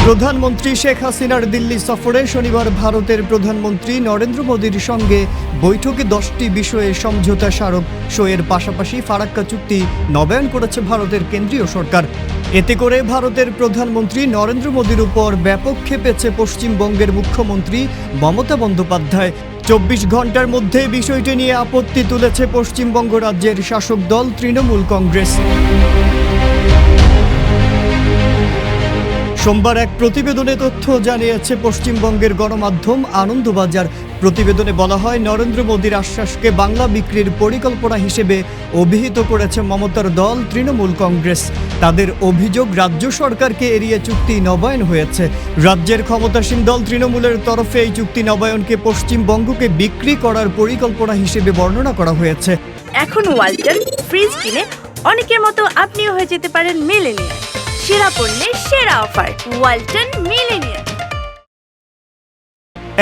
প্রধানমন্ত্রী শেখ হাসিনার দিল্লি সফরে শনিবার ভারতের প্রধানমন্ত্রী নরেন্দ্র মোদীর সঙ্গে বৈঠকে 10টি বিষয়ে সমঝোতা স্মারক সইয়ের পাশাপাশি ফারাক্কা চুক্তি নবায়ন করেছে ভারতের কেন্দ্রীয় সরকার। এতে করে ভারতের প্রধানমন্ত্রী নরেন্দ্র মোদীর উপর ব্যাপক ক্ষেপেছে পশ্চিমবঙ্গের মুখ্যমন্ত্রী মমতা বন্দ্যোপাধ্যায়। 24 ঘন্টার মধ্যে বিষয়টি নিয়ে আপত্তি তুলেছে পশ্চিমবঙ্গ রাজ্যের শাসক দল তৃণমূল কংগ্রেস। সোমবার এক প্রতিবেদনে তথ্য জানিয়েছে পশ্চিমবঙ্গের গণমাধ্যম আনন্দবাজার। প্রতিবেদনে বলা হয়, নরেন্দ্র মোদীর আশ্বাসকে বাংলা বিক্রির পরিকল্পনা হিসেবে অভিহিত করেছে মমতার দল তৃণমূল কংগ্রেস। তাদের অভিযোগ, রাজ্য সরকারকে এড়িয়ে চুক্তি নবায়ন হয়েছে। রাজ্যের ক্ষমতাসীন দল তৃণমূলের তরফে এই চুক্তি নবায়নকে পশ্চিমবঙ্গকে বিক্রি করার পরিকল্পনা হিসেবে বর্ণনা করা হয়েছে। এখন ওয়ালটন ফ্রিজ কিনে অনেকের মতো আপনিও হয়ে যেতে পারেন মিলেনিয়ার। সেরা পণ্যের সেরা অফার, ওয়ালটন মিলেনিয়ার।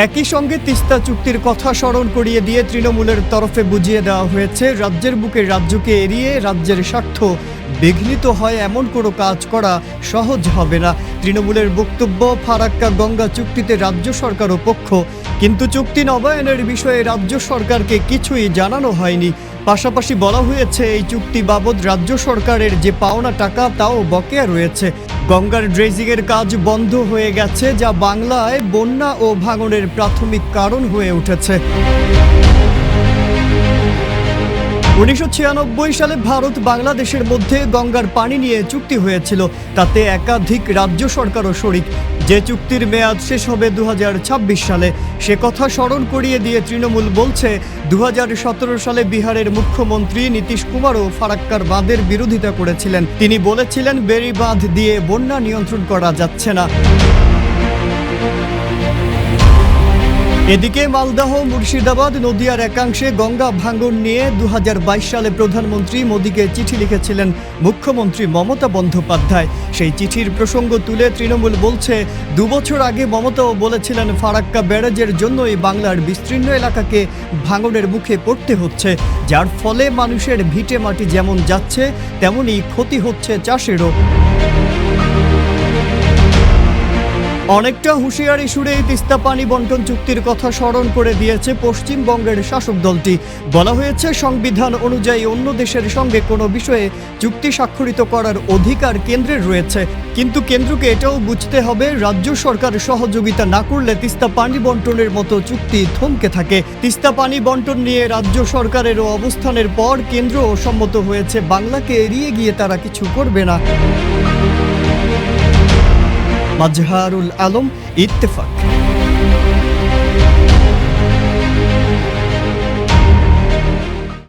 একই সঙ্গে তিস্তা চুক্তির কথা স্মরণ করিয়ে দিয়ে তৃণমূলের তরফে বুঝিয়ে দেওয়া হয়েছে, রাজ্যের বুকে রাজ্যকে এড়িয়ে রাজ্যের স্বার্থ বিঘ্নিত হয় এমন কোনো কাজ করা সহজ হবে না। তৃণমূলের বক্তব্য, ফারাক্কা গঙ্গা চুক্তিতে রাজ্য সরকারও পক্ষ, কিন্তু চুক্তি নবায়নের বিষয়ে রাজ্য সরকারকে কিছুই জানানো হয়নি। পাশাপাশি বলা হয়েছে, এই চুক্তি বাবদ রাজ্য সরকারের যে পাওনা টাকা তাও বকেয়া রয়েছে। গঙ্গার ড্রেজিংয়ের কাজ বন্ধ হয়ে গেছে, যা বাংলায় বন্যা ও ভাঙনের প্রাথমিক কারণ হয়ে উঠেছে। 1996 সালে ভারত বাংলাদেশের মধ্যে গঙ্গার পানি নিয়ে চুক্তি হয়েছিল। তাতে একাধিক রাজ্য সরকারও শরিক। যে চুক্তির মেয়াদ শেষ হবে 2026 সালে, সে কথা স্মরণ করিয়ে দিয়ে তৃণমূল বলছে, 2017 সালে বিহারের মুখ্যমন্ত্রী নীতিশ কুমারও ফারাক্কার বাঁধের বিরোধিতা করেছিলেন। তিনি বলেছিলেন, বেড়ি বাঁধ দিয়ে বন্যা নিয়ন্ত্রণ করা যাচ্ছে না। এদিকে মালদহ, মুর্শিদাবাদ, নদিয়ার একাংশে গঙ্গা ভাঙন নিয়ে 2022 সালে প্রধানমন্ত্রী মোদীকে চিঠি লিখেছিলেন মুখ্যমন্ত্রী মমতা বন্দ্যোপাধ্যায়। সেই চিঠির প্রসঙ্গ তুলে তৃণমূল বলছে, 2 বছর আগে মমতাও বলেছিলেন, ফারাক্কা ব্যারাজের জন্যই বাংলার বিস্তীর্ণ এলাকাকে ভাঙনের মুখে পড়তে হচ্ছে, যার ফলে মানুষের ভিটে মাটি যেমন যাচ্ছে তেমনই ক্ষতি হচ্ছে চাষেরও। অনেকটা হুঁশিয়ারি সুরেই তিস্তা পানি বন্টন চুক্তির কথা স্মরণ করে দিয়েছে পশ্চিমবঙ্গের শাসক দলটি। বলা হয়েছে, সংবিধান অনুযায়ী অন্য দেশের সঙ্গে কোনো বিষয়ে চুক্তি স্বাক্ষরিত করার অধিকার কেন্দ্রের রয়েছে, কিন্তু কেন্দ্রকে এটাও বুঝতে হবে, রাজ্য সরকার সহযোগিতা না করলে তিস্তা পানি বন্টনের মতো চুক্তি থমকে থাকে। তিস্তা পানি বন্টন নিয়ে রাজ্য সরকারেরও অবস্থানের পর কেন্দ্রও সম্মত হয়েছে, বাংলাকে এড়িয়ে গিয়ে তারা কিছু করবে না। মাজহারুল আলম, ইত্তেফাক।